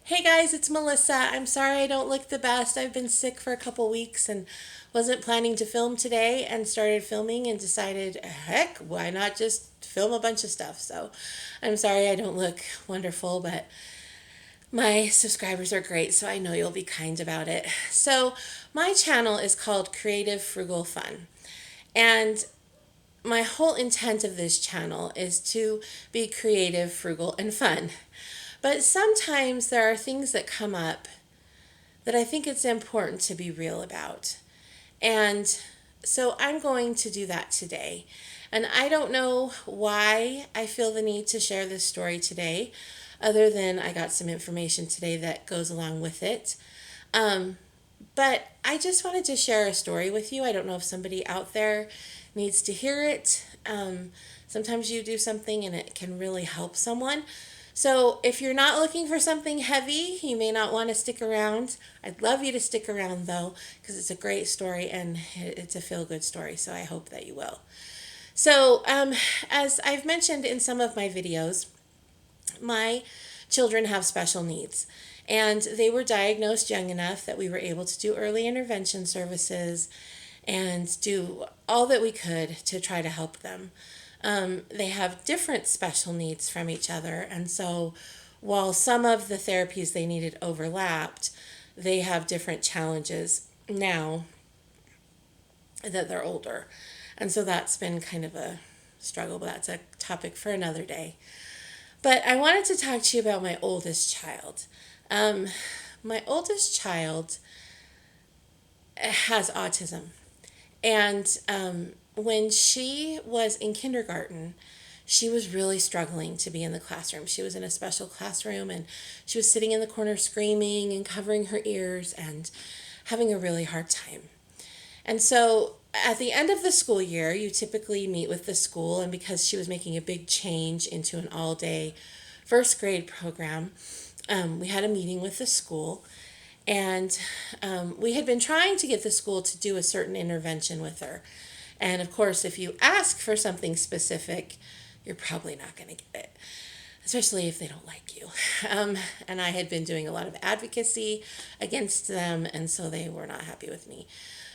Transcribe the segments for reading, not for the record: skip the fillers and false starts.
Hey guys, it's Melissa. I'm sorry I don't look the best. I've been sick for a couple weeks and wasn't planning to film today and started filming and decided, heck, why not just film a bunch of stuff? So I'm sorry I don't look wonderful, but my subscribers are great, so I know you'll be kind about it. So my channel is called Creative Frugal Fun. And my whole intent of this channel is to be creative, frugal, and fun. But sometimes there are things that come up that I think it's important to be real about. And so I'm going to do that today. And I don't know why I feel the need to share this story today, other than I got some information today that goes along with it. Um, but I just wanted to share a story with you. I don't know if somebody out there needs to hear it. Sometimes you do something and it can really help someone. So if you're not looking for something heavy, you may not want to stick around. I'd love you to stick around though, because it's a great story and it's a feel good story. So I hope that you will. So, as I've mentioned in some of my videos, my children have special needs. And they were diagnosed young enough that we were able to do early intervention services and do all that we could to try to help them. They have different special needs from each other, and so while some of the therapies they needed overlapped, they have different challenges now that they're older. And so that's been kind of a struggle, but that's a topic for another day. But I wanted to talk to you about my oldest child. Um, my oldest child has autism. And when she was in kindergarten, she was really struggling to be in the classroom. She was in a special classroom and she was sitting in the corner screaming and covering her ears and having a really hard time. And so at the end of the school year, you typically meet with the school, and because she was making a big change into an all day first grade program, we had a meeting with the school. And we had been trying to get the school to do a certain intervention with her. And of course, if you ask for something specific, you're probably not going to get it, especially if they don't like you. And I had been doing a lot of advocacy against them, and so they were not happy with me.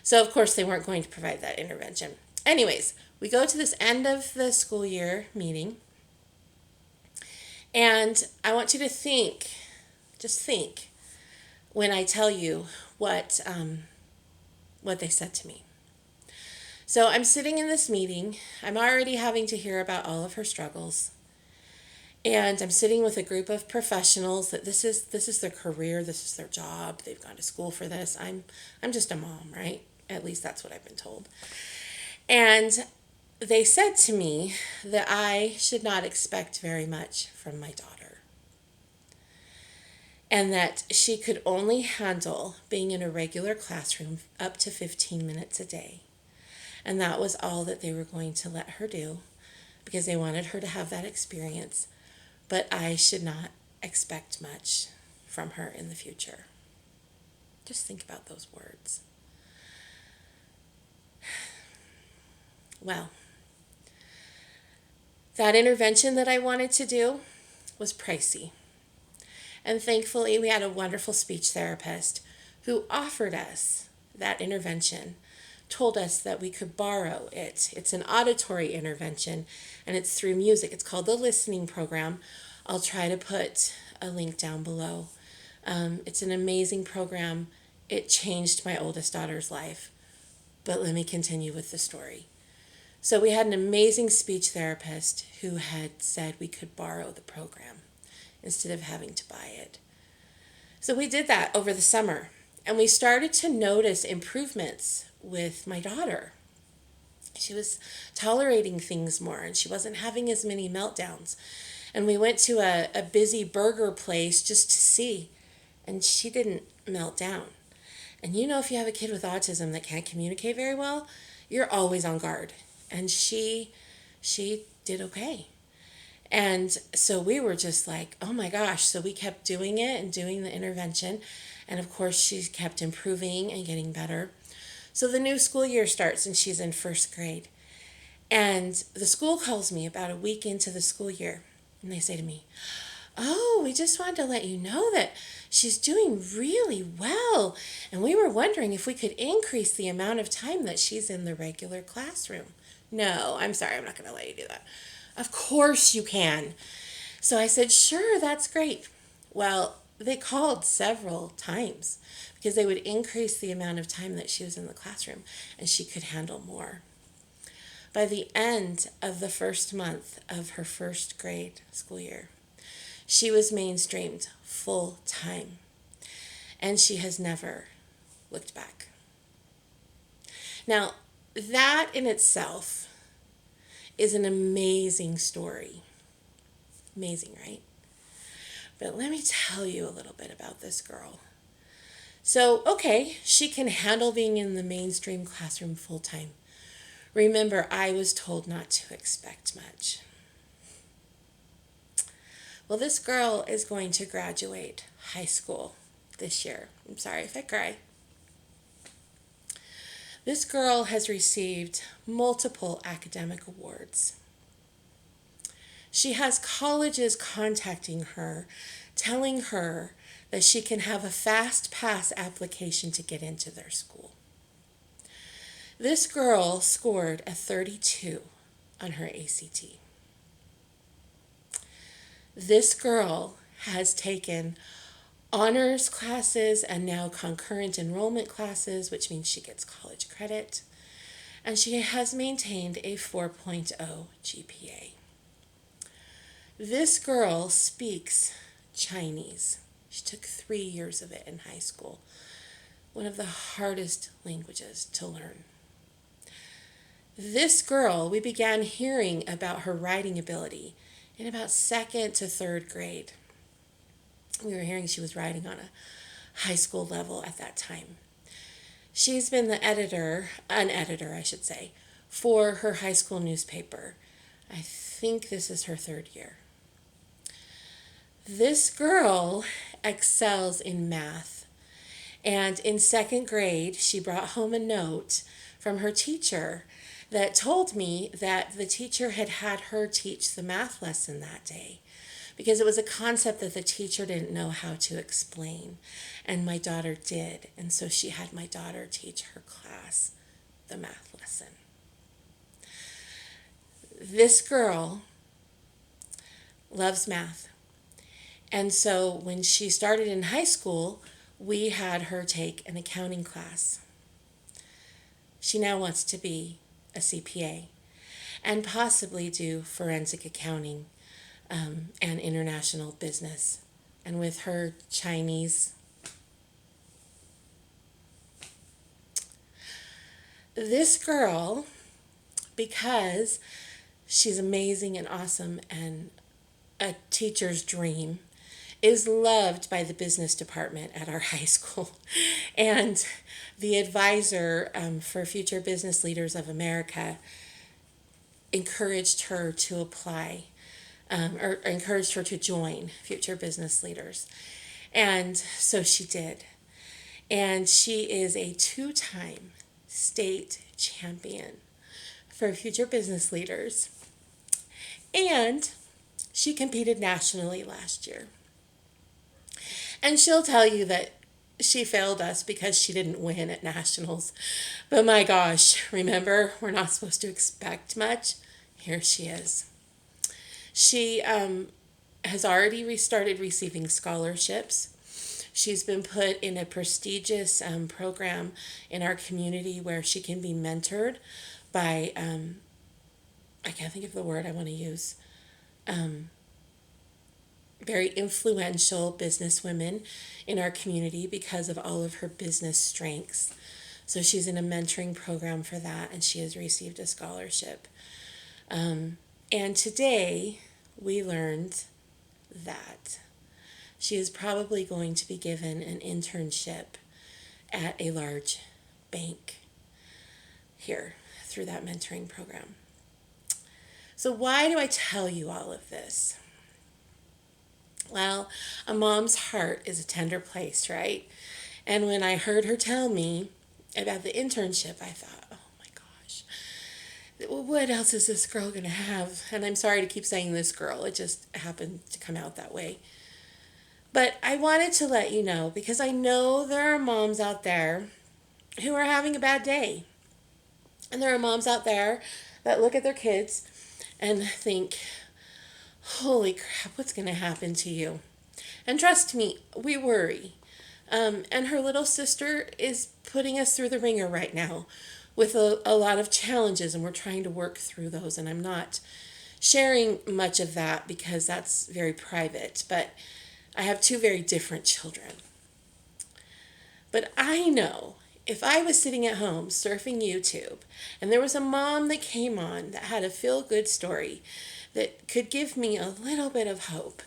So, of course, they weren't going to provide that intervention. Anyways, we go to this end of the school year meeting, and I want you to think, just think, when I tell you what they said to me. So I'm sitting in this meeting. I'm already having to hear about all of her struggles. And I'm sitting with a group of professionals that this is their career, this is their job. They've gone to school for this. I'm just a mom, right? At least that's what I've been told. And they said to me that I should not expect very much from my daughter. And that she could only handle being in a regular classroom up to 15 minutes a day. And that was all that they were going to let her do because they wanted her to have that experience. But I should not expect much from her in the future. Just think about those words. Well, that intervention that I wanted to do was pricey. And thankfully, we had a wonderful speech therapist who offered us that intervention, told us that we could borrow it. It's an auditory intervention, and it's through music. It's called the Listening Program. I'll try to put a link down below. It's an amazing program. It changed my oldest daughter's life. But let me continue with the story. So we had an amazing speech therapist who had said we could borrow the program instead of having to buy it. So we did that over the summer, and we started to notice improvements with my daughter. She was tolerating things more, and she wasn't having as many meltdowns. And we went to a busy burger place just to see, and she didn't melt down. And you know, if you have a kid with autism that can't communicate very well, you're always on guard. And she did okay. And so we were just like, oh my gosh. So we kept doing it and doing the intervention. And of course, she kept improving and getting better. So the new school year starts and she's in first grade. And the school calls me about a week into the school year. And they say to me, Oh, we just wanted to let you know that she's doing really well. And we were wondering if we could increase the amount of time that she's in the regular classroom. No, I'm sorry, I'm not going to let you do that. Of course you can. So I said, sure, that's great. Well, they called several times because they would increase the amount of time that she was in the classroom and she could handle more. By the end of the first month of her first grade school year, she was mainstreamed full time, and she has never looked back. Now, that in itself is an amazing story. Amazing, right? But let me tell you a little bit about this girl. So, okay, she can handle being in the mainstream classroom full time. Remember, I was told not to expect much. Well, this girl is going to graduate high school this year. I'm sorry if I cry. This girl has received multiple academic awards. She has colleges contacting her, telling her that she can have a fast pass application to get into their school. This girl scored a 32 on her ACT. This girl has taken honors classes and now concurrent enrollment classes, which means she gets college credit, and she has maintained a 4.0 GPA. This girl speaks Chinese. She took 3 years of it in high school, one of the hardest languages to learn. This girl, we began hearing about her writing ability in about 2nd to 3rd grade. We were hearing she was writing on a high school level at that time. She's been an editor, I should say, for her high school newspaper. I think this is her 3rd year. This girl excels in math. And in 2nd grade, she brought home a note from her teacher that told me that the teacher had her teach the math lesson that day because it was a concept that the teacher didn't know how to explain, and my daughter did, and so she had my daughter teach her class the math lesson. This girl loves math, and so when she started in high school, we had her take an accounting class. She now wants to be a CPA and possibly do forensic accounting and international business. And with her Chinese, this girl, because she's amazing and awesome and a teacher's dream, is loved by the business department at our high school. And the advisor for Future Business Leaders of America encouraged her to apply or encouraged her to join Future Business Leaders. And so she did. And she is a 2-time state champion for Future Business Leaders. And she competed nationally last year. And she'll tell you that she failed us because she didn't win at nationals. But my gosh, remember, we're not supposed to expect much. Here she is. She has already restarted receiving scholarships. She's been put in a prestigious program in our community where she can be mentored by, I can't think of the word I want to use, very influential businesswomen in our community because of all of her business strengths. So she's in a mentoring program for that, and she has received a scholarship. And today we learned that she is probably going to be given an internship at a large bank here through that mentoring program. So why do I tell you all of this? Well, a mom's heart is a tender place, right? And when I heard her tell me about the internship, I thought, oh my gosh, what else is this girl going to have? And I'm sorry to keep saying this girl. It just happened to come out that way. But I wanted to let you know because I know there are moms out there who are having a bad day. And there are moms out there that look at their kids and think, holy crap, what's going to happen to you? And trust me, we worry. And her little sister is putting us through the ringer right now with a lot of challenges, and we're trying to work through those. And I'm not sharing much of that because that's very private. But I have two very different children. But I know if I was sitting at home surfing YouTube and there was a mom that came on that had a feel good story that could give me a little bit of hope,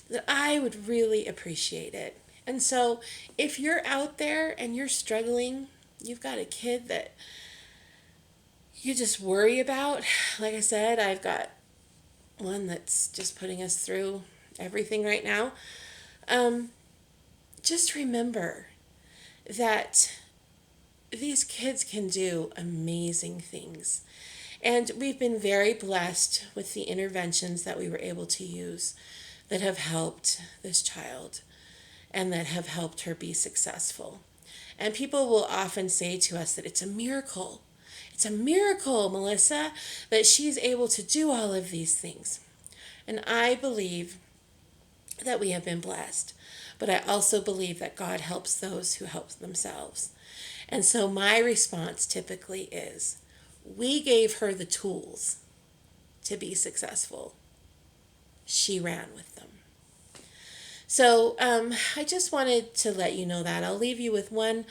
that I would really appreciate it. And so if you're out there and you're struggling, you've got a kid that you just worry about, like I said, I've got one that's just putting us through everything right now. Just remember that these kids can do amazing things. And we've been very blessed with the interventions that we were able to use that have helped this child and that have helped her be successful. And people will often say to us that it's a miracle. It's a miracle, Melissa, that she's able to do all of these things. And I believe that we have been blessed. But I also believe that God helps those who help themselves. And so my response typically is, we gave her the tools to be successful. She ran with them. So I just wanted to let you know that. I'll leave you with one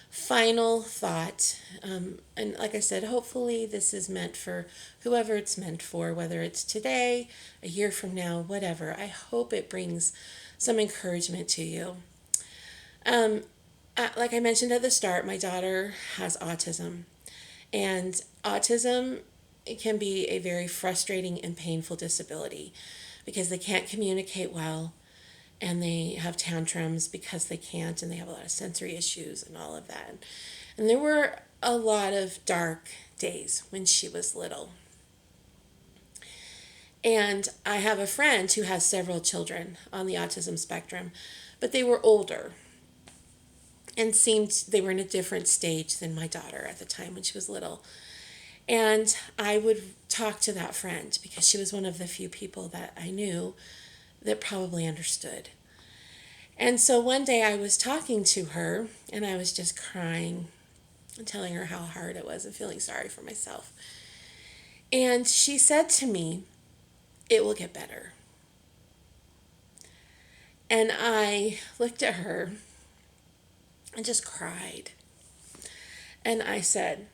final thought. And like I said, hopefully this is meant for whoever it's meant for, whether it's today, a year from now, whatever. I hope it brings some encouragement to you. Like I mentioned at the start, my daughter has autism. And autism, it can be a very frustrating and painful disability because they can't communicate well and they have tantrums because they can't, and they have a lot of sensory issues and all of that. And there were a lot of dark days when she was little. And I have a friend who has several children on the autism spectrum, but they were older and seemed they were in a different stage than my daughter at the time when she was little. And I would talk to that friend because she was one of the few people that I knew that probably understood. And so one day I was talking to her and I was just crying and telling her how hard it was and feeling sorry for myself. And she said to me, "It will get better." And I looked at her and just cried. And I said,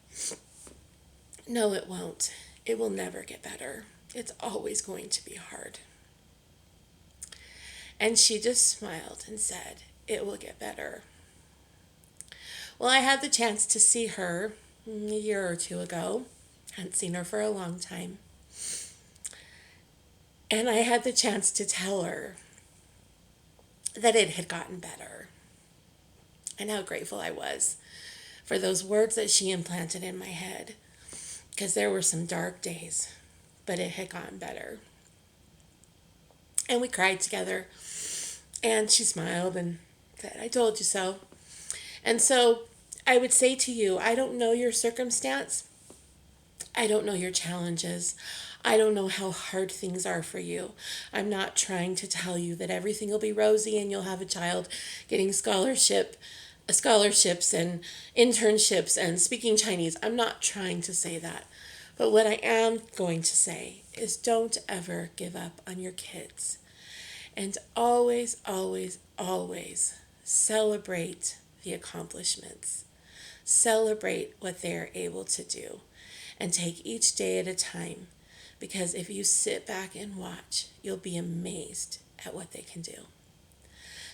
"No, it won't. It will never get better. It's always going to be hard." And she just smiled and said, "It will get better." Well, I had the chance to see her a year or two ago. I hadn't seen her for a long time. And I had the chance to tell her that it had gotten better and how grateful I was for those words that she implanted in my head, because there were some dark days, but it had gotten better. And we cried together, and she smiled and said, "I told you so." And so I would say to you, I don't know your circumstance. I don't know your challenges. I don't know how hard things are for you. I'm not trying to tell you that everything will be rosy and you'll have a child getting scholarships and internships and speaking Chinese. I'm not trying to say that. But what I am going to say is don't ever give up on your kids. And always, always, always celebrate the accomplishments. Celebrate what they're able to do. And take each day at a time. Because if you sit back and watch, you'll be amazed at what they can do.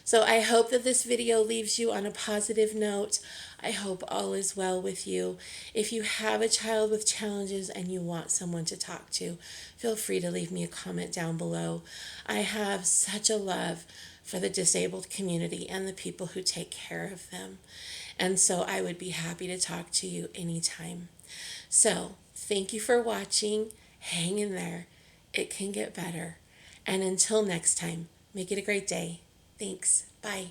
So I hope that this video leaves you on a positive note. I hope all is well with you. If you have a child with challenges and you want someone to talk to, feel free to leave me a comment down below. I have such a love for the disabled community and the people who take care of them. And so I would be happy to talk to you anytime. So thank you for watching. Hang in there. It can get better. And until next time, make it a great day. Thanks. Bye.